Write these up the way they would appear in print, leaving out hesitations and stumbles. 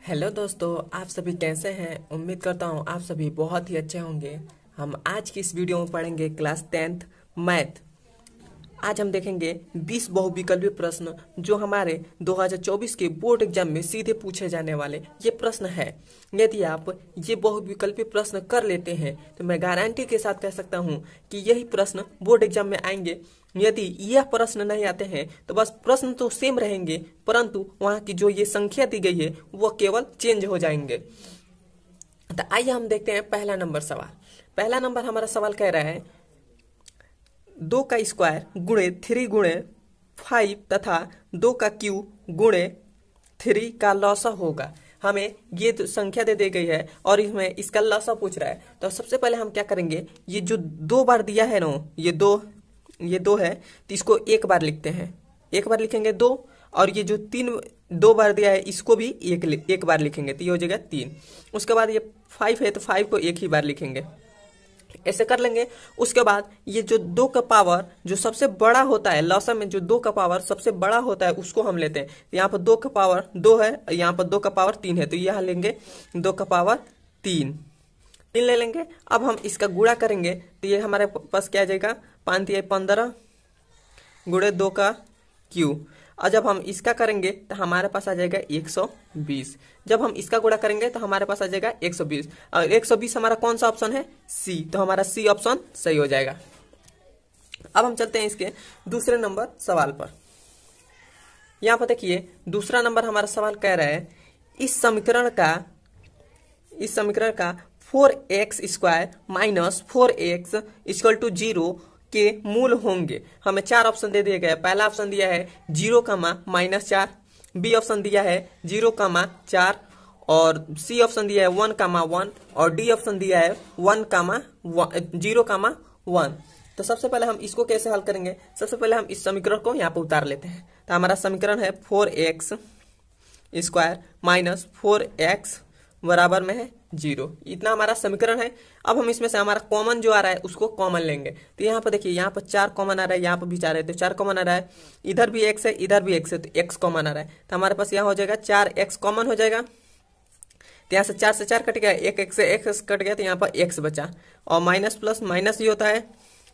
Hello दोस्तों, आप सभी कैसे हैं। उम्मीद करता हूं आप सभी बहुत ही अच्छे होंगे। हम आज की इस वीडियो में पढ़ेंगे क्लास 10th मैथ। आज हम देखेंगे 20 बहुविकल्पीय प्रश्न जो हमारे 2024 के बोर्ड एग्जाम में सीधे पूछे जाने वाले ये प्रश्न है। यदि आप ये बहुविकल्पीय प्रश्न कर लेते हैं तो मैं गारंटी के साथ कह सकता हूं कि यही प्रश्न बोर्ड एग्जाम में आएंगे। यदि यह प्रश्न नहीं आते हैं तो बस प्रश्न तो सेम रहेंगे, परंतु वहां की जो ये संख्या दी गई है वह केवल चेंज हो जाएंगे। तो आइए हम देखते हैं पहला नंबर सवाल। पहला नंबर हमारा सवाल कह रहा है 2 का स्क्वायर गुणे 3 गुणे 5 तथा 2 का क्यूब गुणे 3 का लॉसा होगा। हमें ये तो संख्या दे दी गई है और इसमें इसका लॉसा पूछ रहा है। तो सबसे पहले हम क्या करेंगे, ये जो 2 बार दिया है ना, ये दो है तो इसको एक बार लिखते हैं, एक बार लिखेंगे 2। और ये जो 2 बार दिया है इसको भी एक बार लिखेंगे तो ये हो जाएगा 3। उसके बाद ये 5 है तो 5 को एक ही बार लिखेंगे, ऐसे कर लेंगे। उसके बाद ये जो 2 का पावर जो सबसे बड़ा होता है, लॉसा में जो 2 का पावर सबसे बड़ा होता है उसको हम लेते हैं। यहाँ पर 2 का पावर 2 है, यहाँ पर 2 का पावर 3 है तो यहाँ लेंगे 2 का पावर 3 ले लेंगे। अब हम इसका गुणा करेंगे तो ये हमारे पास क्या आ जाएगा, 5 या 15 गुणे 2 का क्यूब। और जब हम इसका करेंगे तो हमारे पास आ जाएगा 120। जब हम इसका गुणा करेंगे तो हमारे पास आ जाएगा 120। और 120 हमारा कौन सा ऑप्शन है, सी, तो हमारा सी ऑप्शन सही हो जाएगा। अब हम चलते हैं इसके दूसरे नंबर सवाल पर। यहां पर देखिए दूसरा नंबर हमारा सवाल कह रहा है इस समीकरण का 4x square minus 4x equal to 0 के मूल होंगे। हमें 4 ऑप्शन दे दिए गए। पहला ऑप्शन दिया है 0, -4, बी ऑप्शन दिया है 0, 4 और सी ऑप्शन दिया है 1, 1 और डी ऑप्शन दिया है 0, 1। तो सबसे पहले हम इसको कैसे हल करेंगे, सबसे पहले हम इस समीकरण को यहाँ पर उतार लेते हैं। तो हमारा समीकरण है 4x स्क्वायर माइनस 4x बराबर में है 0। इतना हमारा समीकरण है। अब हम इसमें से हमारा कॉमन जो आ रहा है उसको कॉमन लेंगे। तो यहाँ पर देखिए यहाँ पर 4 कॉमन आ रहा है, यहाँ पर भी 4 है तो 4 कॉमन आ रहा है। इधर भी x है, इधर भी x है तो x कॉमन आ रहा है। तो हमारे पास यहाँ हो जाएगा 4x कॉमन हो जाएगा। तो यहाँ से 4 से 4 कट गया, एक x से x कट गया तो यहाँ पर x बचा। और माइनस प्लस माइनस ही होता है,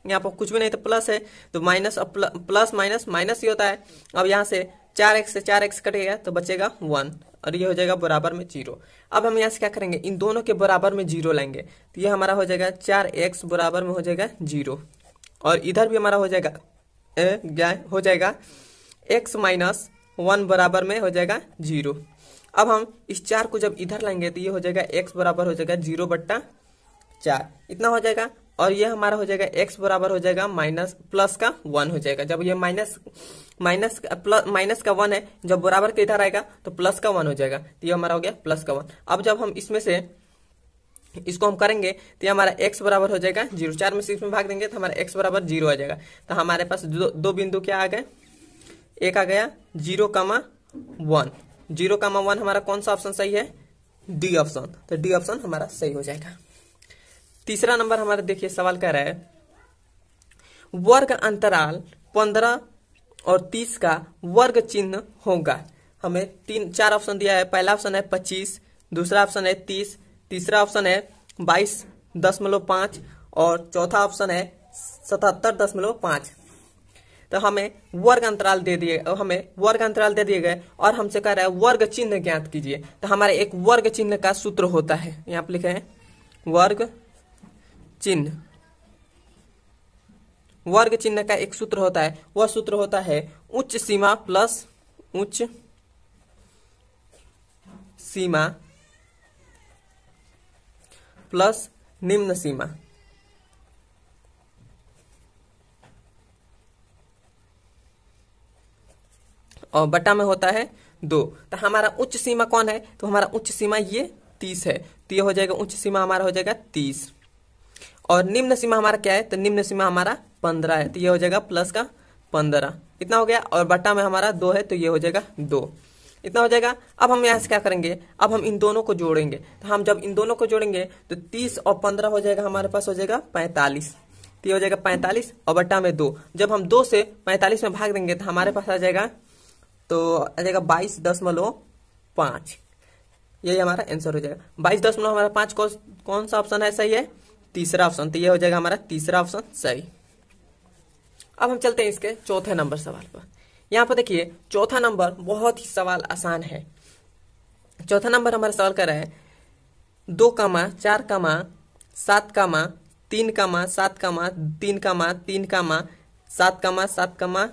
यहाँ पर कुछ भी नहीं तो प्लस है तो माइनस, प्लस माइनस माइनस ही होता है। अब यहाँ से 4x से 4x कट गया तो बचेगा 1 और ये हो जाएगा बराबर में 0। अब हम यहाँ से क्या करेंगे, इन दोनों के बराबर में 0 लाएंगे तो ये हमारा हो जाएगा 4x बराबर में हो जाएगा 0 और इधर भी हमारा हो जाएगा x माइनस 1 बराबर में हो जाएगा 0। अब हम इस 4 को जब इधर लाएंगे तो ये हो जाएगा x बराबर हो जाएगा 0/4 इतना हो जाएगा। और ये हमारा हो जाएगा x बराबर हो जाएगा प्लस का 1 हो जाएगा। जब ये माइनस का 1 है, जब बराबर के इधर आएगा तो प्लस का 1 हो जाएगा तो ये हमारा हो गया प्लस का 1। अब जब हम इसमें से इसको हम करेंगे तो ये हमारा x बराबर हो जाएगा 0। 4 में से इसमें भाग देंगे तो हमारा x बराबर 0 आ जाएगा। तो हमारे पास दो बिंदु क्या आ गए, एक आ गया 0,1। 0,1 हमारा कौन सा ऑप्शन सही है, डी ऑप्शन। तो डी ऑप्शन हमारा सही हो जाएगा। तीसरा नंबर हमारा देखिए सवाल कह रहा है वर्ग अंतराल 15 और 30 का वर्ग चिन्ह होगा। हमें 4 ऑप्शन दिया है। पहला ऑप्शन है 25, दूसरा ऑप्शन है 30, तीसरा ऑप्शन है 22.5 और चौथा ऑप्शन है 77.5। तो हमें वर्ग अंतराल दे दिए गए और हमसे कह रहा है वर्ग चिन्ह ज्ञात कीजिए। तो हमारे एक वर्ग चिन्ह का सूत्र होता है, यहाँ पे लिखे हैं वर्ग चिन्ह का एक सूत्र होता है। वह सूत्र होता है उच्च सीमा प्लस निम्न सीमा। और बटा में होता है 2। तो हमारा उच्च सीमा कौन है, तो हमारा उच्च सीमा ये 30 है तो ये हो जाएगा उच्च सीमा हमारा हो जाएगा 30। और निम्न सीमा हमारा क्या है, तो निम्न सीमा हमारा 15 है तो ये हो जाएगा प्लस का 15। इतना हो गया। और बटा में हमारा 2 है तो ये हो जाएगा 2। इतना हो जाएगा। अब हम यहाँ से क्या करेंगे, अब हम इन दोनों को जोड़ेंगे। तो हम जब इन दोनों को जोड़ेंगे तो 30 और 15 हो जाएगा, हमारे पास हो जाएगा 45। तो ये हो जाएगा 45 और बटा में 2। जब हम 2 से 45 में भाग देंगे तो हमारे पास आ जाएगा 22.5। यही हमारा आंसर हो जाएगा। 22.5 हमारा 5 कौन सा ऑप्शन है सही है? तीसरा ऑप्शन। तो ये हो जाएगा हमारा तीसरा ऑप्शन सही। अब हम चलते हैं इसके चौथे नंबर सवाल पर। यहाँ पर देखिए चौथा नंबर बहुत ही सवाल आसान है। चौथा नंबर हमारा सवाल कर रहा है 2, 4, 7, 3, 7, 3, 3, 7, 7,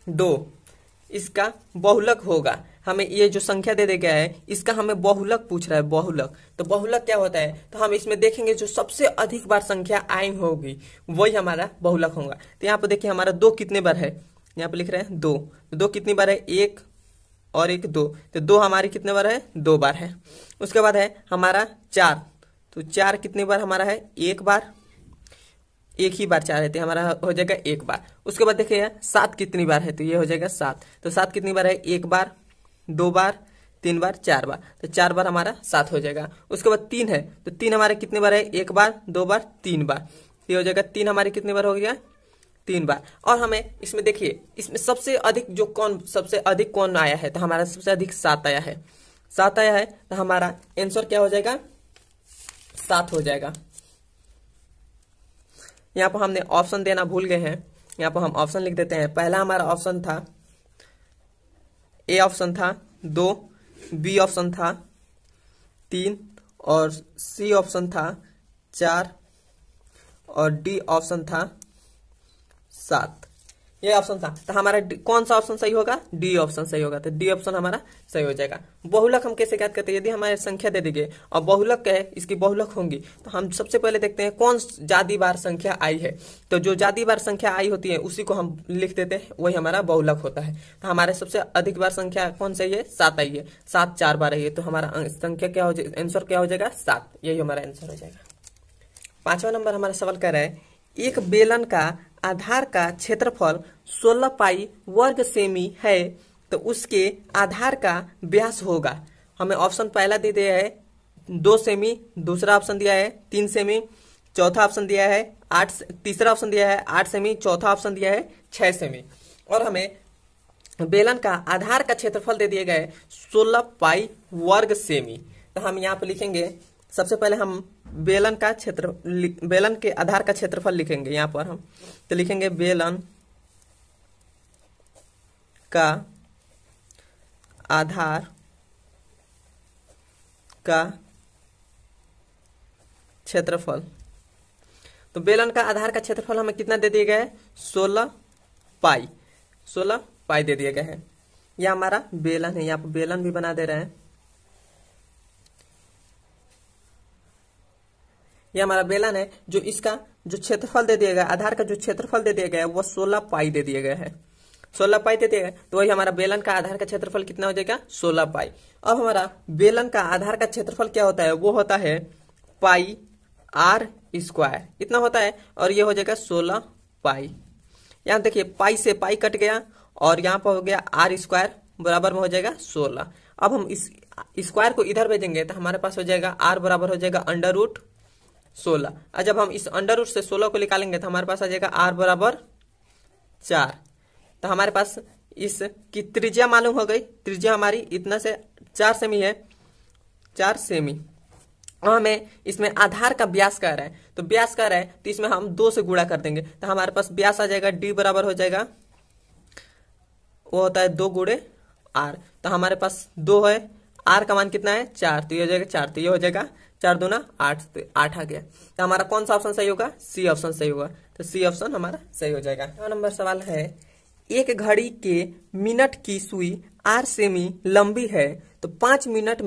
2 इसका बहुलक होगा। हमें ये जो संख्या दे गया है इसका हमें बहुलक पूछ रहा है, बहुलक। तो बहुलक क्या होता है? तो हम इसमें देखेंगे जो सबसे अधिक बार संख्या आई होगी वही हमारा बहुलक होगा। तो यहाँ पर देखिए हमारा 2 कितने बार है? यहाँ पर लिख रहे हैं 2। तो 2 कितनी बार है? 1 और 1 2। तो 2 हमारी कितने बार है? 2 बार है। उसके बाद है हमारा 4। तो 4 कितनी बार हमारा है? 1 बार। एक ही बार 4 है तो हमारा हो जाएगा 1 बार। उसके बाद देखिए 7 कितनी बार है? तो ये हो जाएगा 7। तो 7 कितनी बार है? 1 बार, 2 बार, 3 बार, 4 बार। तो 4 बार हमारा 7 हो जाएगा। उसके बाद 3 है तो 3 हमारे कितने बार है? 1 बार, 2 बार, 3 बार। ये हो जाएगा 3 हमारी कितनी बार हो गया? 3 बार। और हमें इसमें देखिए इसमें सबसे अधिक कौन आया है? तो हमारा सबसे अधिक 7 आया है। 7 आया है तो हमारा आंसर क्या हो जाएगा? 7 हो जाएगा। यहाँ पर हमने ऑप्शन देना भूल गए हैं, यहाँ पर हम ऑप्शन लिख देते हैं। पहला हमारा ऑप्शन था, ए ऑप्शन था 2, बी ऑप्शन था 3 और सी ऑप्शन था 4 और डी ऑप्शन था 7। ये ऑप्शन था। तो हमारा कौन सा ऑप्शन सही होगा? डी ऑप्शन सही होगा। तो डी ऑप्शन हमारा सही हो जाएगा। बहुलक हम कैसे ज्ञात करते हैं? यदि हमारे संख्या दे दी गई और बहुलक है इसकी बहुलक होंगी तो हम सबसे पहले देखते हैं कौन ज्यादा बार संख्या आई है। तो जो ज्यादा बार संख्या आई होती है उसी को हम लिख देते हैं, वही हमारा बहुलक होता है। तो हमारे सबसे अधिक बार संख्या कौन सी है? 7 आई है। 7 4 बार आई है तो हमारा संख्या क्या हो जाएगा? आंसर क्या हो जाएगा? 7। यही हमारा आंसर हो जाएगा। 5वां नंबर हमारा सवाल कर रहा है एक बेलन का आधार का क्षेत्रफल 16 पाई वर्ग सेमी है तो उसके आधार का व्यास होगा। हमें ऑप्शन पहला दे दिया है 2 सेमी, दूसरा ऑप्शन दिया है 3 सेमी, चौथा ऑप्शन दिया है 8, तीसरा ऑप्शन दिया है 8 सेमी, चौथा ऑप्शन दिया है 6 सेमी। और हमें बेलन का आधार का क्षेत्रफल दे दिए गए 16 पाई वर्ग सेमी। तो हम यहाँ पे लिखेंगे, सबसे पहले हम बेलन के आधार का क्षेत्रफल लिखेंगे। यहाँ पर हम तो लिखेंगे बेलन का आधार का क्षेत्रफल। तो बेलन का आधार का क्षेत्रफल हमें कितना दे दिए गए हैं? 16 पाई। 16 पाई दे दिए गए हैं। यह हमारा बेलन है। यहाँ पर बेलन भी बना दे रहे हैं। यह हमारा बेलन है। जो इसका जो क्षेत्रफल दे दिया गया, आधार का जो क्षेत्रफल दे दिया गया है वो 16 पाई दे दिए गए हैं। 16 पाई दे दिया गया तो वही हमारा बेलन का आधार का क्षेत्रफल कितना हो जाएगा? 16 पाई। अब हमारा बेलन का आधार का क्षेत्रफल क्या होता है? वो होता है पाई r स्क्वायर, इतना होता है। और ये हो जाएगा 16 पाई। यहाँ देखिए पाई से पाई कट गया और यहाँ पर हो गया r स्क्वायर बराबर में हो जाएगा 16। अब हम इस स्क्वायर को इधर भेजेंगे तो हमारे पास हो जाएगा r बराबर हो जाएगा √16। और जब हम इस अंडर रूट से 16 को निकालेंगे तो हमारे पास आ जाएगा r बराबर 4। तो हमारे पास इसकी त्रिज्या मालूम हो गई। त्रिज्या हमारी इतना से 4 सेमी है, 4 सेमी। और हमें इसमें आधार का व्यास कह रहा है, तो व्यास कह रहा है तो इसमें हम 2 से गुणा कर देंगे तो हमारे पास व्यास आ जाएगा d बराबर हो जाएगा, वो होता है 2 गुणे r। तो हमारे पास 2 है, r का मान कितना है? 4। तो ये हो जाएगा 4। तो ये हो जाएगा 4 दूना 8। तो 8 आ गया। तो हमारा कौन सा ऑप्शन सही होगा? सी ऑप्शन सही होगा। तो सी ऑप्शन हमारा सही हो जाएगा। 9 नंबर सवाल है एक घड़ी के मिनट की सुई 8 सेमी लंबी है तो 5 मिनट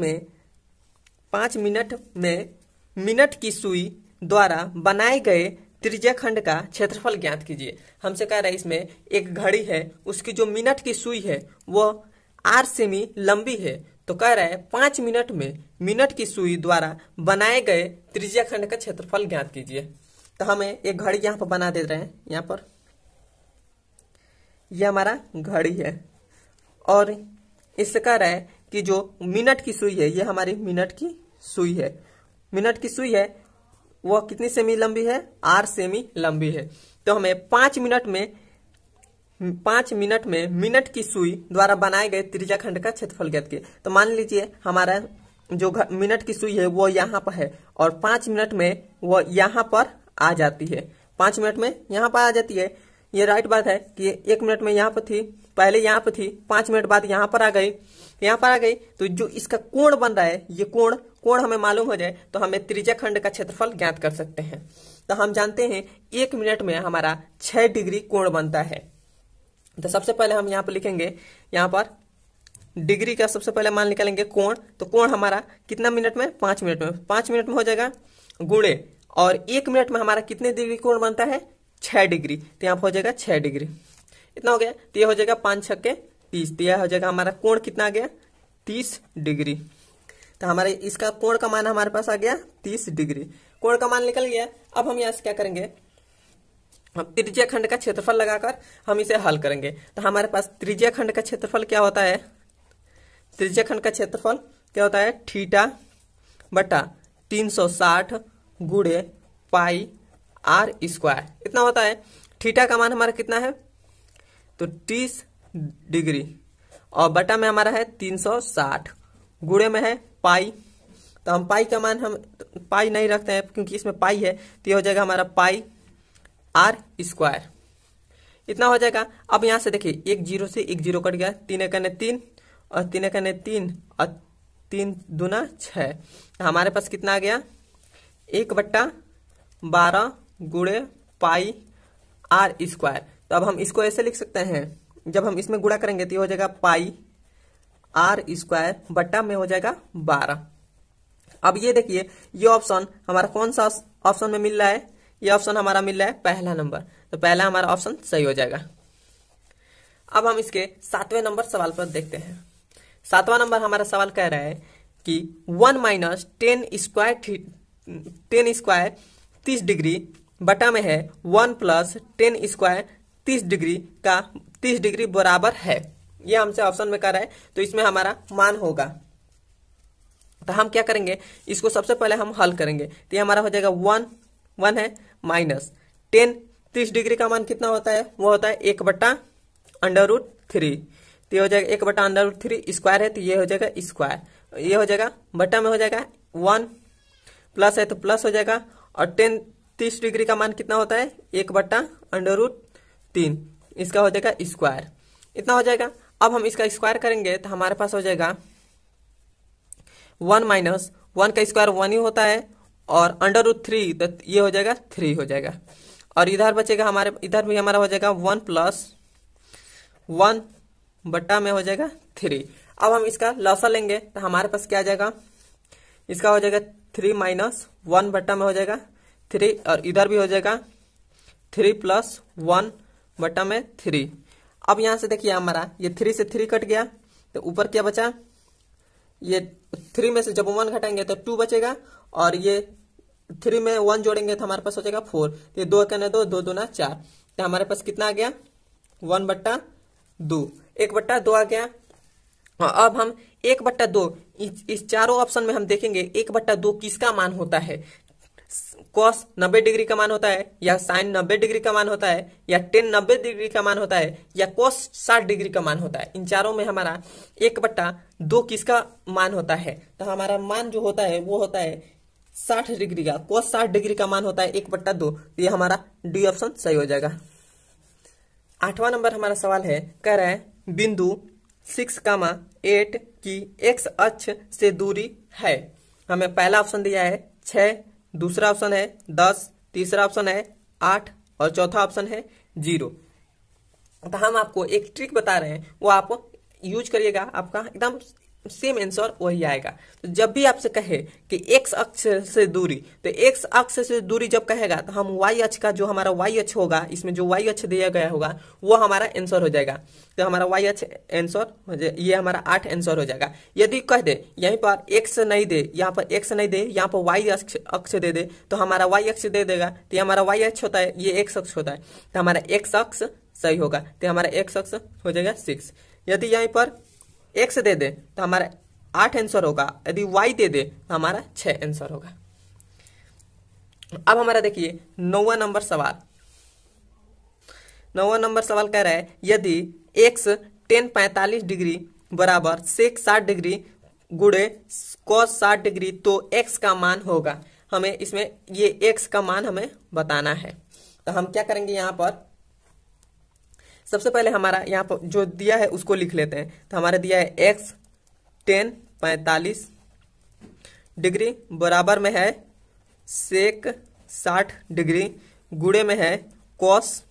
में मिनट की सुई द्वारा बनाए गए त्रिज्याखंड का क्षेत्रफल ज्ञात कीजिए। हमसे कह रहा है इसमें एक घड़ी है, उसकी जो मिनट की सुई है वो 8 सेमी लंबी है। तो कह रहा है 5 मिनट में मिनट की सुई द्वारा बनाए गए त्रिज्याखंड का क्षेत्रफल ज्ञात कीजिए। तो हमें एक घड़ी यहाँ पर बना दे रहे हैं। यहाँ पर यह हमारा घड़ी है और इससे कह रहा है कि जो मिनट की सुई है ये हमारी मिनट की सुई है। मिनट की सुई है वह कितनी सेमी लंबी है? 8 सेमी लंबी है। तो हमें 5 मिनट में मिनट की सुई द्वारा बनाए गए त्रिज्याखंड का क्षेत्रफल ज्ञात किए। तो मान लीजिए हमारा जो मिनट की सुई है वो यहाँ पर है और 5 मिनट में वो यहाँ पर आ जाती है। 5 मिनट में यहाँ पर आ जाती है। ये राइट बात है कि 1 मिनट में यहाँ पर थी, पहले यहाँ पर थी, 5 मिनट बाद यहाँ पर आ गई, यहाँ पर आ गई। तो जो इसका कोण बन रहा है, ये कोण हमें मालूम हो जाए तो हमें त्रिज्या खंड का क्षेत्रफल ज्ञात कर सकते हैं। तो हम जानते हैं 1 मिनट में हमारा 6 डिग्री कोण बनता है। तो सबसे पहले हम यहाँ पर लिखेंगे, यहाँ पर डिग्री का सबसे पहले मान निकालेंगे कोण। तो कोण हमारा कितना मिनट में, 5 मिनट में, 5 मिनट में हो जाएगा गुणे, और 1 मिनट में हमारा कितने डिग्री कोण बनता है, 6 डिग्री। तो यहाँ पर हो जाएगा 6 डिग्री, इतना हो गया। तो ये हो जाएगा 5 छक्के 30, तो यह हो जाएगा हमारा कोण कितना आ गया, 30 डिग्री। तो हमारे इसका कोण का मान हमारे पास आ गया 30 डिग्री, कोण का मान निकल गया। अब हम यहाँ से क्या करेंगे, हम त्रिज्या खंड का क्षेत्रफल लगाकर हम इसे हल करेंगे। तो हमारे पास त्रिज्या खंड का क्षेत्रफल क्या होता है, त्रिज्या खंड का क्षेत्रफल क्या होता है, थीटा बटा 360 गुणे पाई आर स्क्वायर, इतना होता है। थीटा का मान हमारा कितना है, तो 30 डिग्री, और बटा में हमारा है 360, गुणे में है पाई। तो हम पाई का मान, हम पाई नहीं रखते हैं क्योंकि इसमें पाई है, तो ये हो जाएगा हमारा पाई आर स्क्वायर, इतना हो जाएगा। अब यहां से देखिए, 1 0 से 1 0 कट गया, 3 एकने 3 और 3 एकने 3 और 3 दूना 6। हमारे पास कितना आ गया, 1/12 गुणे पाई आर स्क्वायर। तो अब हम इसको ऐसे लिख सकते हैं, जब हम इसमें गुणा करेंगे तो ये हो जाएगा पाई आर स्क्वायर बट्टा में हो जाएगा 12। अब ये देखिए, ये ऑप्शन हमारा कौन सा ऑप्शन में मिल रहा है, ये ऑप्शन हमारा मिल रहा है पहला नंबर। तो पहला हमारा ऑप्शन सही हो जाएगा। अब हम इसके 7वें नंबर सवाल पर देखते हैं। 7वां नंबर हमारा सवाल कह रहा है कि 1 माइनस 10 स्क्वायर 30 डिग्री बटा में है 1 प्लस 10 स्क्वायर 30 डिग्री का 30 डिग्री बराबर है। ये हमसे ऑप्शन में कह रहा है, तो इसमें हमारा मान होगा। तो हम क्या करेंगे, इसको सबसे पहले हम हल करेंगे। तो ये हमारा हो जाएगा 1 है माइनस 10, 30 डिग्री का मान कितना होता है, वो होता है 1/√3। तो ये हो जाएगा 1/√3, स्क्वायर है तो ये हो जाएगा स्क्वायर, ये हो जाएगा बटा में हो जाएगा 1, प्लस है तो प्लस हो जाएगा, और 30 डिग्री का मान कितना होता है, 1/√3, इसका हो जाएगा स्क्वायर, इतना हो जाएगा। अब हम इसका स्क्वायर करेंगे तो हमारे पास हो जाएगा 1 माइनस 1 का स्क्वायर 1 ही होता है, और √3 तो ये हो जाएगा 3 हो जाएगा, और इधर बचेगा हमारे, इधर भी हमारा हो जाएगा 1 प्लस 1 बट्टा में हो जाएगा 3। अब हम इसका लसा लेंगे तो हमारे पास क्या आ जाएगा, इसका हो जाएगा 3 माइनस 1 बट्टा में हो जाएगा 3, और इधर भी हो जाएगा 3 प्लस 1 बट्टा में 3। अब यहां से देखिए हमारा ये 3 से 3 कट गया, तो ऊपर क्या बचा, ये 3 में से जब 1 घटाएंगे तो 2 बचेगा, और ये 3 में 1 जोड़ेंगे तो हमारे पास हो जाएगा 4। ये 2 कहने 2, 2 दूना 4, तो हमारे पास कितना आ गया, 1/2, 1/2 आ गया। अब हम 1/2 इस चारों ऑप्शन में हम देखेंगे 1/2 किसका मान होता है, cos 90 डिग्री का मान होता है, या sin 90 डिग्री का मान होता है, या tan 90 डिग्री का मान होता है, या cos 60 डिग्री का मान होता है। इन चारों में हमारा 1/2 किसका मान होता है, तो हमारा मान जो होता है वो होता है 60 डिग्री का, cos 60 डिग्री का मान होता है 1/2। ये हमारा डी ऑप्शन सही हो जाएगा। 8वां नंबर हमारा सवाल है, कह रहा है बिंदु 6,8 की x अक्ष से दूरी है। हमें पहला ऑप्शन दिया है 6, दूसरा ऑप्शन है 10, तीसरा ऑप्शन है 8, और चौथा ऑप्शन है 0। तो हम आपको एक ट्रिक बता रहे हैं, वो आप यूज करिएगा, आपका एकदम सेम आंसर वही आएगा। तो जब भी आपसे कहे कि x अक्ष से दूरी, तो x अक्ष से दूरी जब कहेगा तो हम y अक्ष का, जो हमारा y अक्ष होगा, इसमें जो y अक्ष दिया गया होगा वो हमारा आंसर हो जाएगा। तो हमारा y अक्ष आंसर हो जाए, ये हमारा 8 आंसर हो जाएगा। यदि कह दे यहीं पर x नहीं दे, यहाँ पर x नहीं दे, यहाँ पर y अक्ष दे दे, तो हमारा y अक्ष दे देगा, तो ये हमारा y अक्ष होता है, ये x अक्ष होता है, तो हमारा x अक्ष सही होगा, तो हमारा x अक्ष हो जाएगा 6। यदि यहीं पर x दे दे तो हमारा 8 आंसर होगा, यदि y दे दे तो हमारा 6 आंसर होगा। अब हमारा देखिए 9वां नंबर सवाल। 9वां नंबर सवाल कह रहा है, यदि x tan 45 डिग्री बराबर sec 60 डिग्री गुणे cos 60 डिग्री तो x का मान होगा। हमें इसमें ये x का मान हमें बताना है। तो हम क्या करेंगे, यहाँ पर सबसे पहले हमारा यहाँ पर जो दिया है उसको लिख लेते हैं। तो हमारा दिया है x tan 45 डिग्री बराबर में है sec 60 डिग्री गुणे में है cos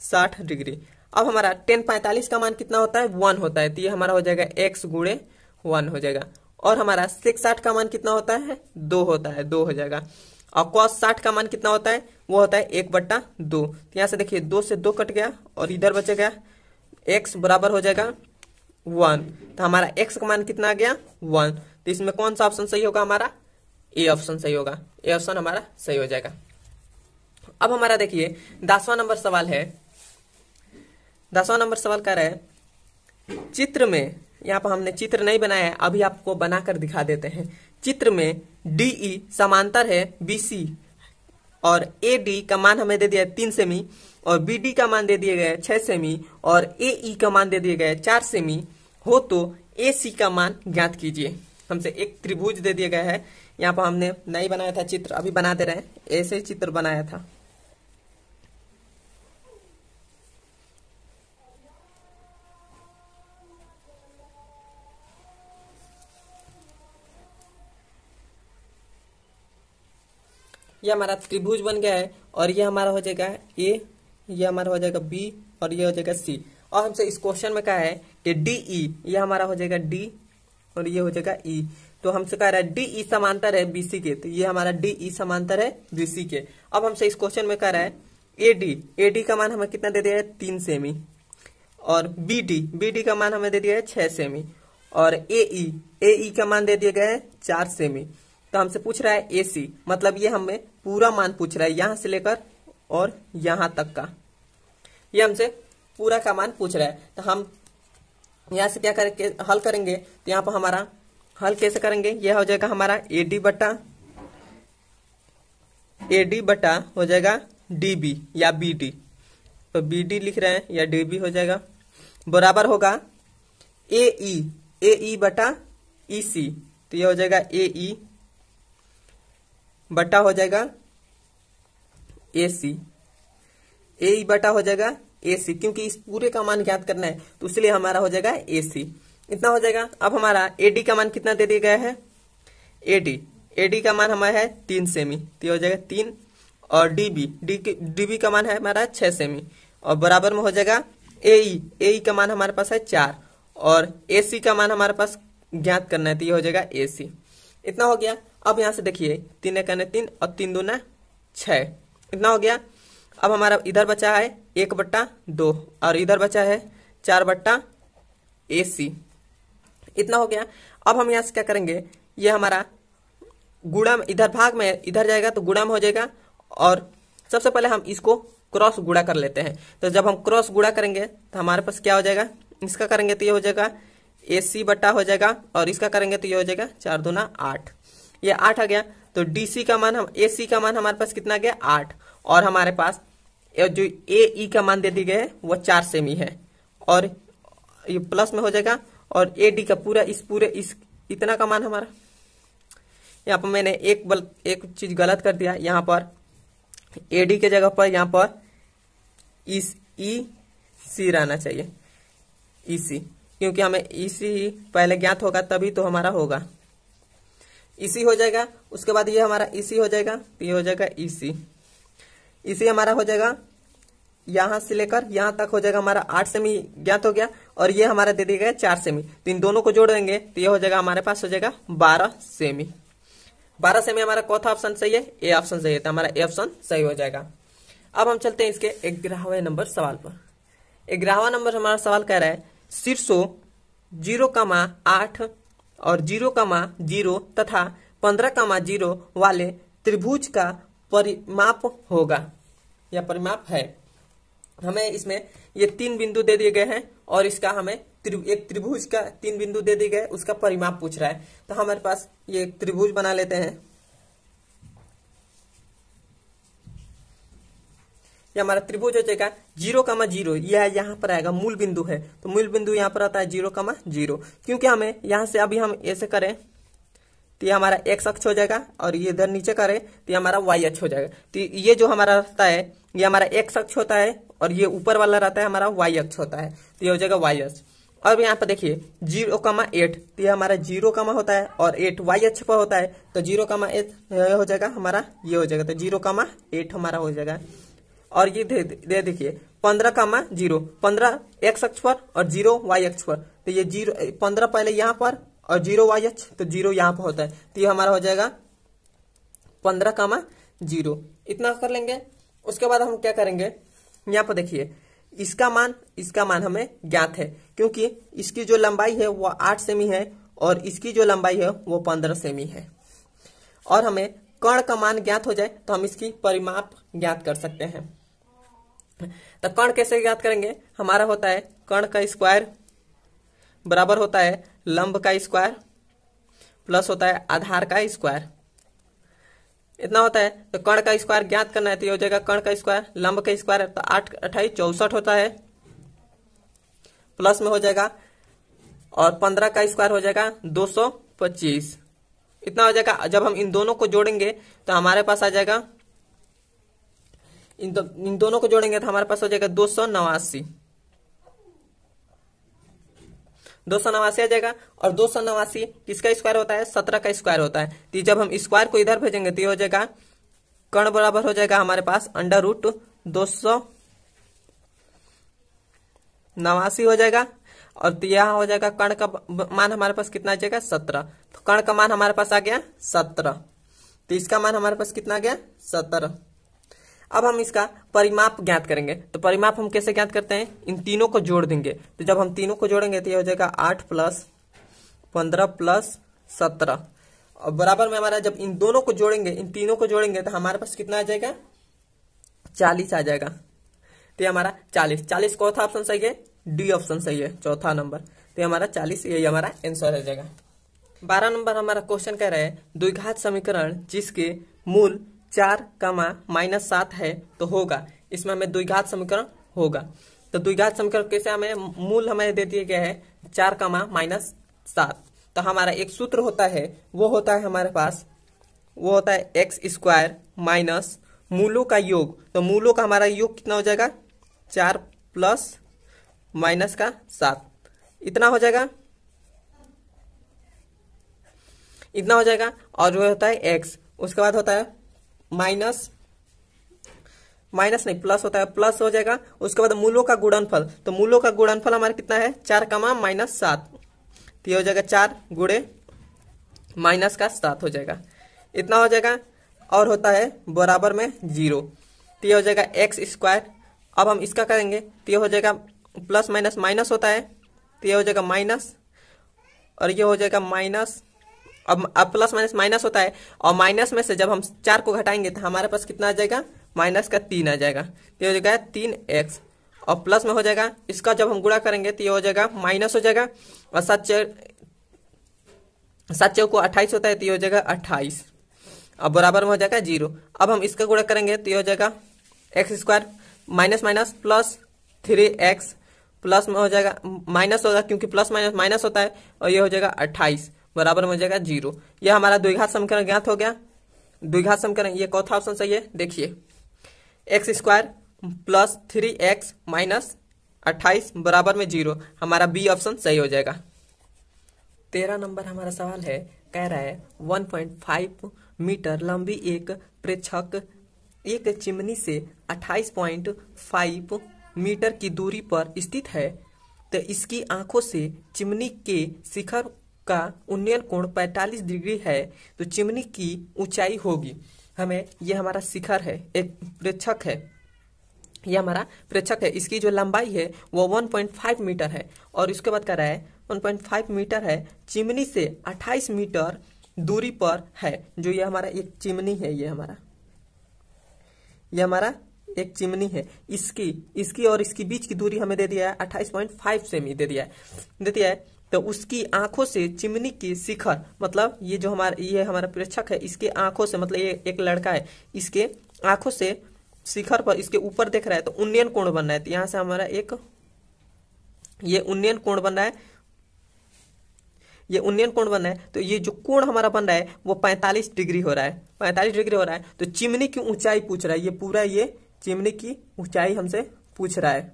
60 डिग्री। अब हमारा tan 45 का मान कितना होता है, 1 होता है। तो ये हमारा हो जाएगा x गुणे 1 हो जाएगा। और हमारा sec 60 का मान कितना होता है, 2 होता है, 2 हो जाएगा। और cos 60 का मान कितना होता है, वो होता है 1/2। तो यहाँ से देखिए 2 से 2 कट गया और इधर बचेगा x बराबर हो जाएगा 1। तो हमारा x का मान कितना आ गया, 1। तो इसमें कौन सा ऑप्शन सही होगा, हमारा ए ऑप्शन सही होगा। ए ऑप्शन हमारा सही हो जाएगा। अब हमारा देखिए 10वां नंबर सवाल है। 10वां नंबर सवाल कह रहा है चित्र में, यहाँ पर हमने चित्र नहीं बनाया है, अभी आपको बनाकर दिखा देते हैं। चित्र में DE समांतर है BC और AD का मान हमें दे दिया है 3 सेमी और BD का मान दे दिए गए 6 सेमी और AE का मान दे दिए गए 4 सेमी हो तो AC का मान ज्ञात कीजिए। हमसे एक त्रिभुज दे दिया गया है। यहाँ पर हमने नहीं बनाया था चित्र, अभी बना दे रहे हैं। ऐसे ही चित्र बनाया था। ये हमारा त्रिभुज बन गया है और ये हमारा हो जाएगा A, ये हमारा हो जाएगा B और ये हो जाएगा C। और हमसे इस क्वेश्चन में कहा है कि DE, ये हमारा हो जाएगा D और ये हो जाएगा E। तो हमसे कह रहा है DE समांतर है BC के, तो ये हमारा DE समांतर है BC के। अब हमसे इस क्वेश्चन में कह रहा है AD का मान हमें कितना दे दिया है, 3 सेमी और BD का मान हमें दे दिया है 6 सेमी और AE का मान दे दिया गया है 4 सेमी। तो हमसे पूछ रहा है AC, मतलब ये हमें पूरा मान पूछ रहा है, यहां से लेकर और यहां तक का, ये हमसे पूरा का मान पूछ रहा है। तो हम यहां से क्या करके हल करेंगे, तो यहाँ पर हमारा हल कैसे करेंगे, यह हो जाएगा हमारा AD बटा हो जाएगा DB या BD। तो BD लिख रहे हैं या DB हो जाएगा, बराबर होगा AE बटा EC। तो यह हो जाएगा AE बटा हो जाएगा AC, AE बटा हो जाएगा AC, क्योंकि इस पूरे का मान ज्ञात करना है तो इसलिए हमारा हो जाएगा AC। इतना हो जाएगा। अब हमारा AD का मान कितना दे दिया गया है, AD का मान हमारा है 3 सेमी, तो हो जाएगा 3 और DB का मान है हमारा 6 सेमी और बराबर में हो जाएगा AE का मान हमारे पास है 4 और AC का मान हमारे पास ज्ञात करना है, तो ये हो जाएगा AC। इतना हो गया। अब यहां से देखिए 3 एक 3 और 3 दूना 6, इतना हो गया। अब हमारा इधर बचा है 1/2 और इधर बचा है 4/AC, इतना हो गया। अब हम यहाँ से क्या करेंगे, ये हमारा गुणा इधर भाग में इधर जाएगा तो गुणा में हो जाएगा और सबसे पहले हम इसको क्रॉस गुणा कर लेते हैं। तो जब हम क्रॉस गुणा करेंगे तो हमारे पास क्या हो जाएगा, इसका करेंगे तो ये हो जाएगा AC बटा हो जाएगा और इसका करेंगे तो ये हो जाएगा 4 दूना 8, ये 8 आ गया। तो AC का मान हमारे पास कितना आ गया, 8 और हमारे पास जो AE का मान दे दिए गए वो 4 सेमी है और ये प्लस में हो जाएगा और AD का पूरा इस इतना का मान हमारा, यहाँ पर मैंने एक चीज गलत कर दिया। यहाँ पर AD के जगह पर यहाँ पर इस EC रहना चाहिए, EC, क्योंकि हमें EC पहले ज्ञात होगा तभी तो हमारा होगा। EC हो जाएगा, उसके बाद ये हमारा EC हो जाएगा, तो ये हो जाएगा EC हमारा हो जाएगा यहां से लेकर यहां तक हो जाएगा हमारा 8 सेमी ज्ञात हो गया और ये हमारा दे दिया गया 4 सेमी। तो इन दोनों को जोड़ देंगे तो ये हो जाएगा हमारे पास हो जाएगा 12 सेमी। 12 सेमी हमारा कौन सा ऑप्शन सही है, ए ऑप्शन सही है, तो हमारा ए ऑप्शन सही हो जाएगा। अब हम चलते हैं इसके 11वें नंबर सवाल पर। 11वां नंबर हमारा सवाल कह रहा है शीर्षों 0,8 और 0,0 तथा 15,0 वाले त्रिभुज का परिमाप होगा या परिमाप है। हमें इसमें ये 3 बिंदु दे दिए गए हैं और इसका हमें एक त्रिभुज का 3 बिंदु दे दिए गए, उसका परिमाप पूछ रहा है। तो हमारे पास ये एक त्रिभुज बना लेते हैं। ये हमारा त्रिभुज हो जाएगा 0,0। यह यहाँ पर आएगा, मूल बिंदु है, तो मूल बिंदु यहाँ पर आता है 0,0। क्योंकि हमें यहाँ से अभी हम ऐसे करें तो ये हमारा x अक्ष हो जाएगा, और ये इधर नीचे करें तो ये हमारा y अक्ष हो जाएगा। तो ये जो हमारा रहता है ये हमारा x अक्ष होता है, और ये ऊपर वाला रहता है हमारा y अक्ष होता है, तो ये हो जाएगा y अक्ष। अब यहाँ पर देखिए 0,8, तो ये हमारा 0, होता है, और 8 y अक्ष पर होता है, तो 0,8 हो जाएगा हमारा, ये हो जाएगा, तो 0,8 हमारा हो जाएगा। और ये दे देखिए 15,0, 15 x अक्ष पर और 0 y अक्ष पर, तो ये 15 पहले यहाँ पर और 0 y अक्ष, तो 0 यहाँ पर होता है, तो ये हमारा हो जाएगा 15,0। इतना कर लेंगे। उसके बाद हम क्या करेंगे, यहाँ पर देखिए इसका मान हमें ज्ञात है, क्योंकि इसकी जो लंबाई है वो 8 सेमी है, और इसकी जो लंबाई है वो 15 सेमी है। और हमें कर्ण का मान ज्ञात हो जाए तो हम इसकी परिमाप ज्ञात कर सकते हैं। तो कर्ण कैसे ज्ञात करेंगे, हमारा होता है कर्ण का स्क्वायर बराबर होता है लंब का स्क्वायर प्लस होता है आधार का स्क्वायर। इतना होता है। तो कर्ण का स्क्वायर ज्ञात करना है, तो ये हो जाएगा कर्ण का स्क्वायर लंब का स्क्वायर, तो 8 28 64 होता है, प्लस में हो जाएगा, और 15 का स्क्वायर हो जाएगा 225। इतना हो जाएगा। जब हम इन दोनों को जोड़ेंगे तो हमारे पास आ जाएगा, इन दोनों को जोड़ेंगे तो हमारे पास हो जाएगा 289 आ जाएगा। और 289 किसका स्क्वायर होता है, 17 का स्क्वायर होता है। तो जब हम स्क्वायर को इधर भेजेंगे तो ये हो जाएगा कर्ण बराबर हो जाएगा हमारे पास √289 हो जाएगा। और तो यहाँ हो जाएगा कर्ण का मान हमारे पास कितना आ जाएगा 17। तो कर्ण का मान हमारे पास आ गया 17, तो इसका मान हमारे पास कितना आ गया 17। अब हम इसका परिमाप ज्ञात करेंगे। तो परिमाप हम कैसे ज्ञात करते हैं, इन तीनों को जोड़ देंगे। तो जब हम तीनों को जोड़ेंगे तो ये हो जाएगा 8 + 15 + 17, और बराबर में हमारा जब इन दोनों को जोड़ेंगे, इन तीनों को जोड़ेंगे तो हमारे पास कितना आ जाएगा 40 आ जाएगा। तो ये हमारा 40 कौन सा ऑप्शन सही है, डी ऑप्शन सही है, चौथा नंबर। तो ये हमारा 40, यही हमारा आंसर हो जाएगा। 12 नंबर हमारा क्वेश्चन कह रहा है द्विघात समीकरण जिसके मूल 4, -7 है तो होगा। इसमें हमें द्विघात समीकरण होगा। तो द्विघात समीकरण कैसे, हमें मूल हमें दे दिया गया है 4, -7। तो हमारा एक सूत्र होता है, वो होता है हमारे पास, वो होता है x² माइनस मूलों का योग। तो मूलों का हमारा योग कितना हो जाएगा 4 + -7, इतना हो जाएगा, इतना हो जाएगा। और वो होता है x, उसके बाद होता है माइनस नहीं प्लस होता है, प्लस हो जाएगा। उसके बाद मूलों का गुणनफल, तो मूलों का गुणनफल हमारा कितना है 4, -7, तो ये हो जाएगा 4 × -7 हो जाएगा, इतना हो जाएगा। और होता है बराबर में 0, तो ये हो जाएगा x²। अब हम इसका करेंगे तो ये हो जाएगा प्लस माइनस होता है, तो ये हो जाएगा माइनस, और ये हो जाएगा माइनस। अब प्लस माइनस होता है, और माइनस में से जब हम 4 को घटाएंगे तो हमारे पास कितना आ जाएगा -3 आ जाएगा, तो ये हो जाएगा 3x। और प्लस में हो जाएगा, इसका जब हम गुणा करेंगे तो ये हो जाएगा माइनस हो जाएगा, और 7 चौक को 28 होता है, तो ये हो जाएगा 28, अब बराबर में हो जाएगा 0। अब हम इसका गुणा करेंगे तो ये हो जाएगा x² minus plus 3x, plus में हो जाएगा माइनस होगा क्योंकि प्लस माइनस होता है, और ये हो जाएगा 28 बराबर में हो जाएगा 0। यह हमारा द्विघात समीकरण ज्ञात हो गया। द्विघात समीकरण ये कौन सा ऑप्शन सही है, देखिए x² + 3x - 28 बराबर में 0, हमारा बी ऑप्शन सही हो जाएगा। 13 नंबर हमारा सवाल है, कह रहा है 1.5 मीटर लंबी एक प्रेक्षक एक चिमनी से 28.5 मीटर की दूरी पर स्थित है, तो इसकी आंखों से चिमनी के शिखर का उन्नयन कोण 45 डिग्री है, तो चिमनी की ऊंचाई होगी। हमें यह हमारा शिखर है, एक प्रेक्षक है, यह हमारा प्रेक्षक है, इसकी जो लंबाई है वो 1.5 मीटर है, और इसके बाद कह रहा है 1.5 मीटर है, चिमनी से 28 मीटर दूरी पर है, जो ये हमारा एक चिमनी है, ये हमारा एक चिमनी है। इसकी और इसकी बीच की दूरी हमें दे दिया है 28.5 सेमी दे दिया है। तो उसकी आंखों से चिमनी की शिखर, मतलब ये जो ये हमारा प्रेक्षक है, इसके आंखों से, मतलब ये एक लड़का है, इसके आंखों से शिखर पर इसके ऊपर देख रहा है तो उन्नयन कोण बन रहा है। तो यहां से हमारा एक ये उन्नयन कोण बन रहा है, ये उन्नयन कोण बन रहा है। तो ये जो कोण हमारा बन रहा है वो 45 डिग्री हो रहा है, 45 डिग्री हो रहा है। तो चिमनी की ऊंचाई पूछ रहा है, ये पूरा ये चिमनी की ऊंचाई हमसे पूछ रहा है,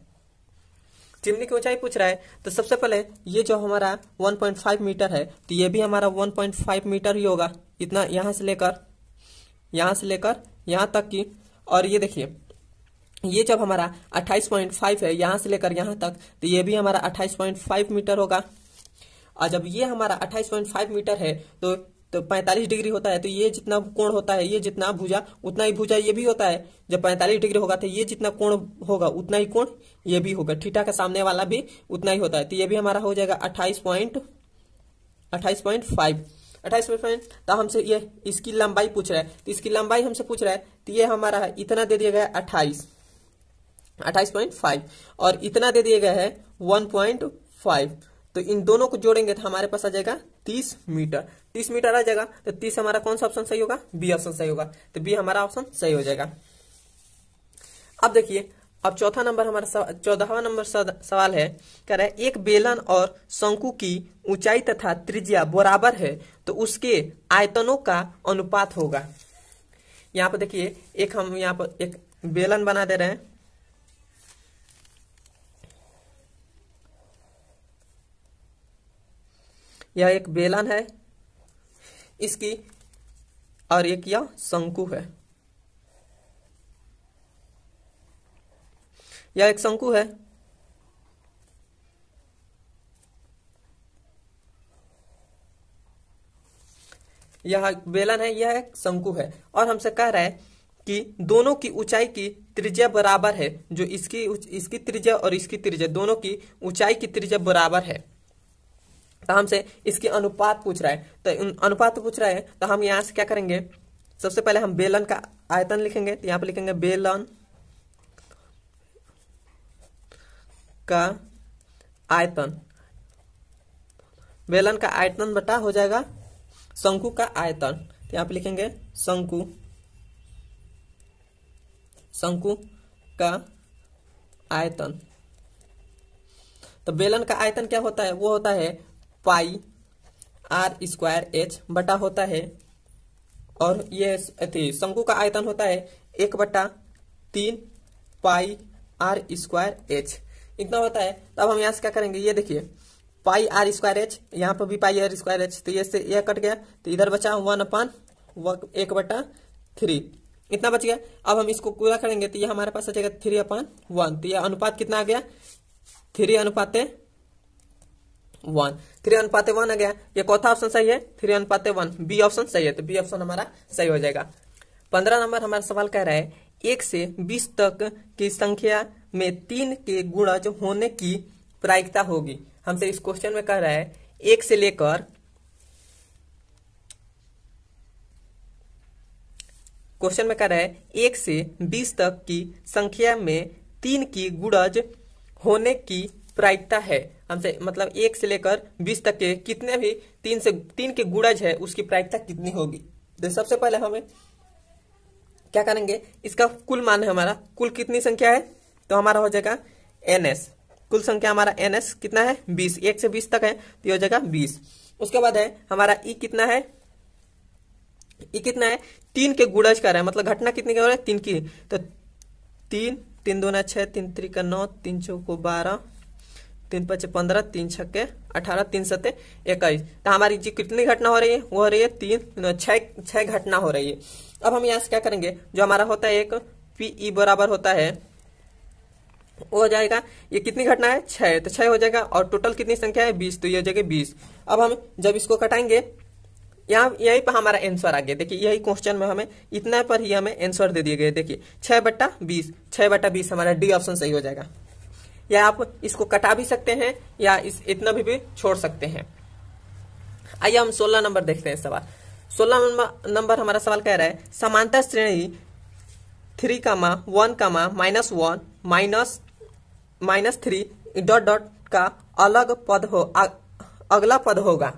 चिमनी की ऊंचाई पूछ रहा है। तो सबसे पहले ये जो हमारा 1.5 मीटर है तो ये भी हमारा 1.5 मीटर ही होगा, इतना यहां से लेकर यहां तक की। और ये देखिए ये जब हमारा 28.5 है यहां से लेकर यहां तक, तो ये भी हमारा 28.5 मीटर होगा। और जब ये हमारा 28.5 मीटर है तो 45 डिग्री होता है, तो ये जितना कोण होता है, ये जितना भुजा उतना ही भुजा ये भी होता है। जब 45 डिग्री होगा तो ये जितना कोण होगा उतना ही कोण ये भी होगा, थीटा का सामने वाला भी उतना ही होता है। तो ये भी हमारा हो जाएगा 28.5। तो हमसे ये इसकी लंबाई पूछ रहा है, तो इसकी लंबाई हमसे पूछ रहा है। तो ये हमारा इतना दे दिया गया है 28.5 और इतना दे दिया गया है 1.5। तो इन दोनों को जोड़ेंगे तो हमारे पास आ जाएगा 30 मीटर। 30 मीटर आ जाएगा। तो 30 हमारा कौन सा ऑप्शन सही होगा? बी ऑप्शन सही होगा। तो बी हमारा ऑप्शन सही हो जाएगा। अब देखिए, अब 14वां नंबर सवाल है, कह रहा है एक बेलन और शंकु की ऊंचाई तथा त्रिज्या बराबर है तो उसके आयतनों का अनुपात होगा। यहाँ पर देखिए हम यहाँ पर एक बेलन बना दे रहे हैं, यह एक बेलन है इसकी, और एक यह शंकु है, यह एक शंकु है। यह बेलन है, यह एक शंकु है। और हमसे कह रहा है कि दोनों की ऊंचाई की त्रिज्या बराबर है, जो इसकी त्रिज्या और इसकी त्रिज्या, दोनों की ऊंचाई की त्रिज्या बराबर है। तो हमसे इसके अनुपात पूछ रहा है। तो अनुपात पूछ रहा है तो हम यहां से क्या करेंगे, सबसे पहले हम बेलन का आयतन लिखेंगे। तो यहां पे लिखेंगे बेलन का आयतन, बेलन का आयतन बटा हो जाएगा शंकु का आयतन। तो यहां पे लिखेंगे शंकु का आयतन। तो बेलन का आयतन क्या होता है? वो होता है पाई r² h बटा होता है, और ये शंकु का आयतन होता है 1/3 पाई r² h, इतना होता है। तो अब हम यहाँ से क्या करेंगे, ये देखिए पाई r² h, यहाँ पर भी पाई r² h, तो ये से यह कट गया, तो इधर बचा 1/1/3, इतना बच गया। अब हम इसको पूरा करेंगे तो ये हमारे पास आ जाएगा 3/1। तो यह अनुपात कितना आ गया? 3:1। 3:1 आ गया। ये कौन-सा ऑप्शन सही है? 3:1, बी ऑप्शन सही है। तो बी ऑप्शन हमारा सही हो जाएगा। 15 नंबर हमारा सवाल कह रहा है 1 से 20 तक की संख्या में 3 के गुणज होने की प्रायिकता होगी। हमसे इस क्वेश्चन में कह रहा है 1 से लेकर क्वेश्चन में कह रहा है 1 से 20 तक की संख्या में 3 की गुणज होने की प्रायिकता है। हमसे मतलब 1 से लेकर 20 तक के कितने भी 3 के गुणज है उसकी प्रायिकता कितनी होगी। तो सबसे पहले हमें क्या करेंगे, इसका कुल मान है हमारा, कुल कितनी संख्या है तो हमारा हो जाएगा ns, कुल संख्या हमारा ns कितना है 20, 1 से 20 तक है तो हो जाएगा 20। उसके बाद है हमारा ई कितना है, ई कितना है 3 के गुणज कर रहा है, मतलब घटना कितनी की हो रहा है 3 की। तो 3 3 दूना 6, 3 त्रिका 9, 3 चौको 12, 3 5 15, 3 छक्के 18, 3 7 21। तो हमारी जी कितनी घटना हो रही है, वो हो रही है 6 घटना हो रही है। अब हम यहाँ से क्या करेंगे, जो हमारा होता है एक पीई बराबर होता है वो हो जाएगा, ये कितनी घटना है 6, तो 6 हो जाएगा, और टोटल कितनी संख्या है 20, तो ये हो जाएगा 20। अब हम जब इसको कटाएंगे यहाँ यही पर हमारा आंसर आ गया। देखिए यही क्वेश्चन में हमें इतना पर ही हमें आंसर दे दिए गए। देखिए 6/20, 6/20 हमारा डी ऑप्शन सही हो जाएगा। या आप इसको कटा भी सकते हैं या इस इतना भी छोड़ सकते हैं। आइए हम 16 नंबर देखते हैं सवाल। 16 नंबर हमारा सवाल कह रहा है समांतर श्रेणी 3, 1, -3 ... का अगला पद होगा।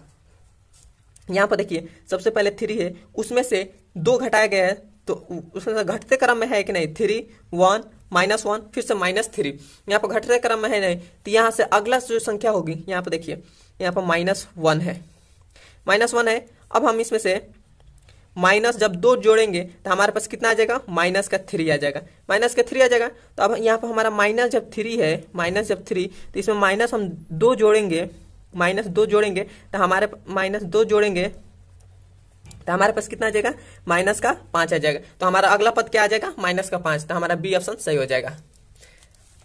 यहाँ पर देखिए सबसे पहले 3 है, उसमें से 2 घटाया गया है तो उसमें घटते क्रम में है कि नहीं, 3 1 -1 फिर से -3, यहाँ पर घटते क्रम में है नहीं, तो यहाँ से अगला जो संख्या होगी यहाँ पर देखिए, यहाँ पर -1 है, -1 है। अब हम इसमें से माइनस जब 2 जोड़ेंगे तो हमारे पास कितना आ जाएगा, -3 आ जाएगा, -3 आ जाएगा। तो अब यहाँ पर हमारा माइनस जब 3 है, -3, तो इसमें माइनस हम 2 जोड़ेंगे, -2 जोड़ेंगे तो हमारे -2 जोड़ेंगे तो हमारे पास कितना आ जाएगा, -5 आ जाएगा। तो हमारा अगला पद क्या आ जाएगा, -5, तो हमारा बी ऑप्शन सही हो जाएगा।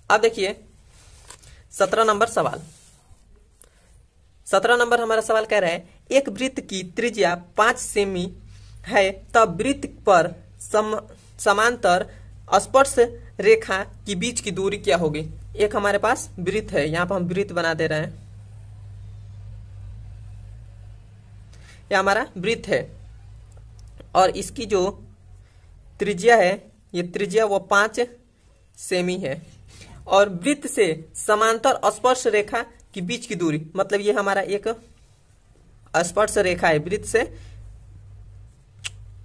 अब देखिए 17 नंबर सवाल। 17 नंबर हमारा सवाल कह रहा है, एक वृत्त की त्रिज्या 5 सेमी है, तब वृत्त पर समांतर स्पर्श रेखा की बीच की दूरी क्या होगी। एक हमारे पास वृत्त है, यहाँ पर हम वृत्त बना दे रहे हैं, यह हमारा वृत्त है और इसकी जो त्रिज्या है, ये त्रिज्या वो 5 सेमी है और वृत्त से समांतर स्पर्श रेखा की बीच की दूरी, मतलब ये हमारा एक स्पर्श रेखा है, वृत्त से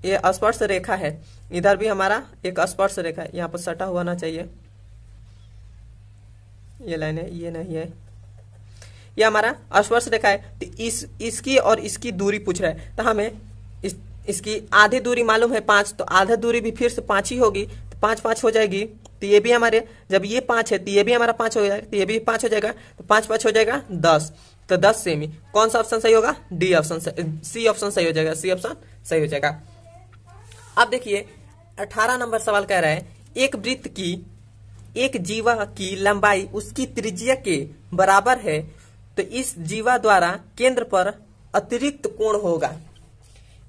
ये स्पर्श रेखा है, इधर भी हमारा एक स्पर्श रेखा है, यहाँ पर सटा हुआ ना चाहिए, ये लाइन है, ये नहीं है, ये हमारा स्पर्श रेखा है। तो इसकी और इसकी दूरी पूछ रहा है, तो हमें इसकी आधी दूरी मालूम है 5, तो आधा दूरी भी फिर से 5 ही होगी, तो 5 5 हो जाएगी। तो ये भी हमारे, जब ये 5 है तो ये भी हमारा 5 हो जाएगा, तो ये भी 5 हो जाएगा, तो 5 5 हो जाएगा 10, तो 10 सेमी। कौन सा ऑप्शन सही होगा, डी ऑप्शन, सी ऑप्शन सही हो जाएगा, सी ऑप्शन सही हो जाएगा। अब देखिए 18 नंबर सवाल कह रहा है, एक वृत्त की एक जीवा की लंबाई उसकी त्रिज्या के बराबर है, तो इस जीवा द्वारा केंद्र पर अतिरिक्त कोण होगा।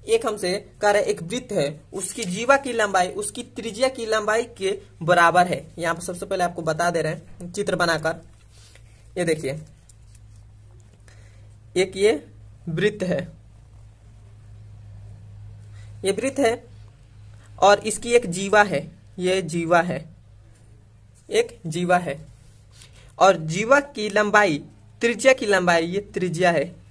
एक हमसे कह रहा है, एक वृत्त है, उसकी जीवा की लंबाई उसकी त्रिज्या की लंबाई के बराबर है। यहाँ पर सबसे पहले आपको बता दे रहे हैं चित्र बनाकर, ये देखिए, एक ये वृत्त है, ये वृत्त है और इसकी एक जीवा है, ये जीवा है, एक जीवा है और जीवा की लंबाई, त्रिज्या की लंबाई, ये त्रिज्या है,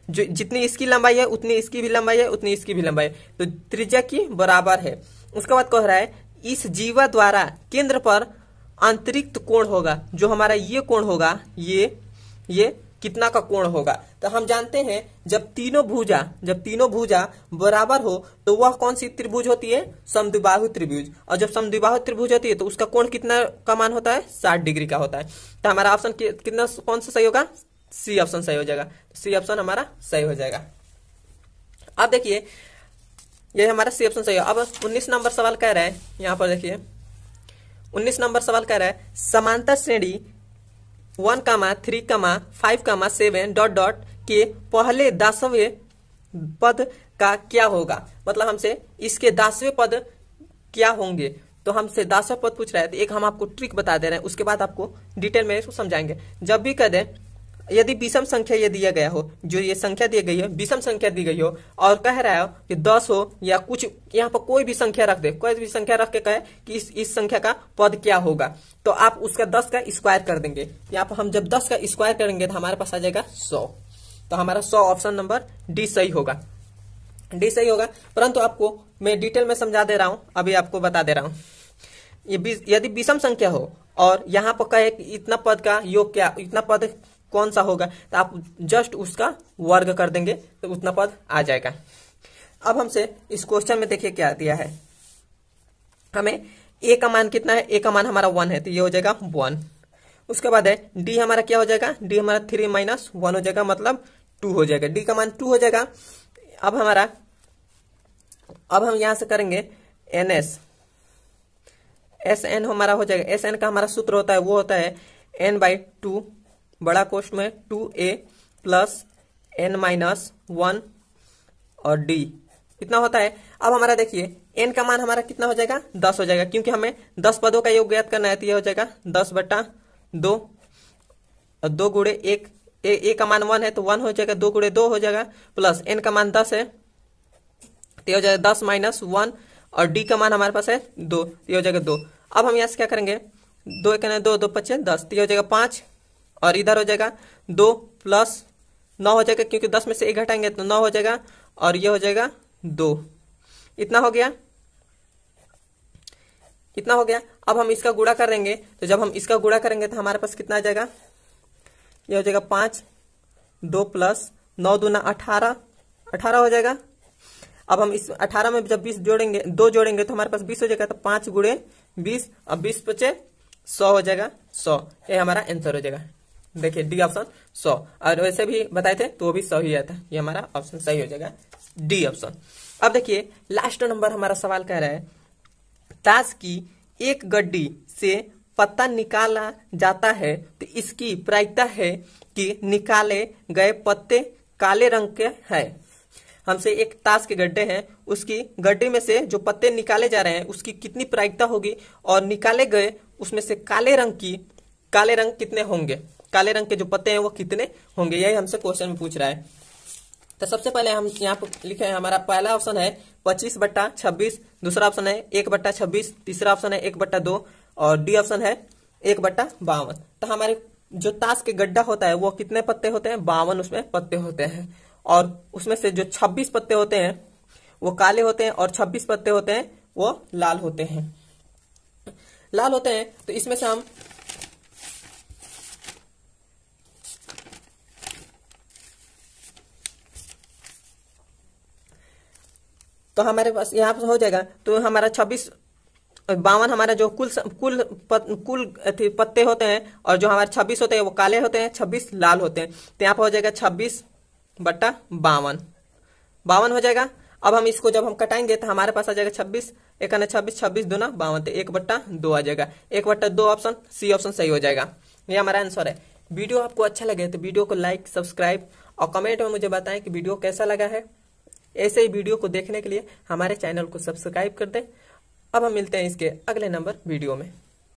जो जितनी इसकी लंबाई है उतनी इसकी भी लंबाई है, उतनी इसकी भी लंबाई है, तो त्रिज्या की बराबर है। उसके बाद कह रहा है, इस जीवा द्वारा केंद्र पर अतिरिक्त कोण होगा, जो हमारा ये कोण होगा, ये कितना का कोण होगा। तो हम जानते हैं जब तीनों भुजा बराबर हो तो वह कौन सी त्रिभुज होती है, समद्विबाहु त्रिभुज, और जब समद्विबाहु त्रिभुज होती है तो उसका कोण कितना का मान होता है, 60 डिग्री का होता है। तो हमारा ऑप्शन कितना, कौन सा सही होगा, सी ऑप्शन सही हो जाएगा, सी ऑप्शन हमारा सही हो जाएगा। अब देखिए ये हमारा सी ऑप्शन सही है। अब 19 नंबर सवाल कह रहा है, यहाँ पर देखिए 19 नंबर सवाल कह रहा है, समांतर श्रेणी 1, 3, 5, 7 ... के पहले 10वें पद का क्या होगा। मतलब हमसे इसके 10वें पद क्या होंगे, तो हमसे 10वां पद पूछ रहा है। तो एक हम आपको ट्रिक बता दे रहे हैं, उसके बाद आपको डिटेल में इसको समझाएंगे। जब भी कह दें, यदि विषम संख्या ये दिया गया हो, जो ये संख्या दी गई है विषम संख्या दी गई हो और कह रहा है कि 10 हो या कुछ, यहाँ पर कोई भी संख्या रख दे, कोई भी संख्या रख के कहे कि इस संख्या का पद क्या होगा, तो आप उसका 10 का स्क्वायर कर देंगे। यहाँ पर हम जब 10 का स्क्वायर करेंगे तो हमारे पास आ जाएगा 100, तो हमारा 100 ऑप्शन नंबर डी सही होगा, डी सही होगा। परंतु आपको मैं डिटेल में समझा दे रहा हूँ, अभी आपको बता दे रहा हूँ। यदि विषम संख्या हो और यहाँ पर कहे इतना पद का योग क्या, इतना पद कौन सा होगा, तो आप जस्ट उसका वर्ग कर देंगे तो उतना पद आ जाएगा। अब हमसे इस क्वेश्चन में देखिए क्या दिया है, हमें ए का मान कितना है, ए का मान हमारा 1 है, तो ये हो जाएगा 1। उसके बाद है डी हमारा क्या हो जाएगा, डी हमारा 3 - 1 हो जाएगा, मतलब 2 हो जाएगा, डी का मान 2 हो जाएगा। अब हम यहां से करेंगे एनएस, एस एन हमारा हो जाएगा, एस एन का हमारा सूत्र होता है, वो होता है n/2 बड़ा कोष्ठ में 2a + n - 1 और d कितना होता है। अब हमारा देखिए n का मान हमारा कितना हो जाएगा, 10 हो जाएगा, क्योंकि हमें 10 पदों का योग ज्ञात करना है, तो ये हो जाएगा 10/2 और 2 × 1, a का मान 1 है तो 1 हो जाएगा, 2 × 2 हो जाएगा, प्लस n का मान 10 है तो ये हो जाएगा 10 - 1 और d का मान हमारे पास है 2, ये हो जाएगा 2। अब हम यहाँ से क्या करेंगे, 2 × 2 = 2 × 5 = 10, तो ये हो जाएगा 5 और इधर हो जाएगा 2 + 9 हो जाएगा, क्योंकि 10 में से 1 घटाएंगे तो 9 हो जाएगा और ये हो जाएगा 2, इतना हो गया। कितना हो गया। अब हम इसका गुणा करेंगे, तो जब हम इसका गुणा करेंगे तो हमारे पास कितना आ जाएगा, ये हो जाएगा 5, 2 प्लस 9 दूना 18, 18 हो जाएगा। अब हम इस 18 में जब 20 जोड़ेंगे, 2 जोड़ेंगे तो हमारे पास 20 हो जाएगा, तो 5 गुणे 20, अब 20 बचे 100 हो जाएगा, 100। ये हमारा आंसर हो जाएगा। देखिए डी ऑप्शन 100, और वैसे भी बताए थे तो वो भी 100 ही आता है। ये हमारा ऑप्शन सही हो जाएगा, डी ऑप्शन। अब देखिए लास्ट नंबर हमारा सवाल कह रहा है, ताश की एक गड्डी से पत्ता निकाला जाता है तो इसकी प्रायिकता है कि निकाले गए पत्ते काले रंग के हैं। हमसे एक ताश के गड्ढे हैं, उसकी गड्ढे में से जो पत्ते निकाले जा रहे हैं उसकी कितनी प्रायिकता होगी, और निकाले गए उसमें से काले रंग कितने होंगे, काले रंग के जो पत्ते हैं वो कितने होंगे, यही हमसे क्वेश्चन में पूछ रहा है। तो सबसे पहले हम यहाँ पर लिखे हैं, हमारा पहला ऑप्शन है 25/26, दूसरा ऑप्शन है 1/26, तीसरा ऑप्शन है 1/2, और डी ऑप्शन है 1/52। तो हमारे जो ताश के गड्ढा होता है वो कितने पत्ते होते हैं, 52 उसमें पत्ते होते हैं, और उसमें से जो 26 पत्ते होते हैं वो काले होते हैं, और 26 पत्ते होते हैं वो लाल होते हैं, लाल होते हैं। तो इसमें से हम तो हमारे पास यहाँ पर हो जाएगा, तो हमारा 52 हमारा जो कुल पत्ते होते हैं, और जो हमारे 26 होते हैं वो काले होते हैं, 26 लाल होते हैं। तो यहाँ पर हो जाएगा 26/52, 52 हो जाएगा। अब हम इसको जब हम कटाएंगे तो हमारे पास आ जाएगा 26, 26, 26 दूना 52, 1/2 आ जाएगा, 1/2 ऑप्शन सी ऑप्शन सही हो जाएगा। ये हमारा आंसर है। वीडियो आपको अच्छा लगे तो वीडियो को लाइक, सब्सक्राइब और कमेंट में मुझे बताएं कि वीडियो कैसा लगा है। ऐसे ही वीडियो को देखने के लिए हमारे चैनल को सब्सक्राइब कर दें। अब हम मिलते हैं इसके अगले नंबर वीडियो में।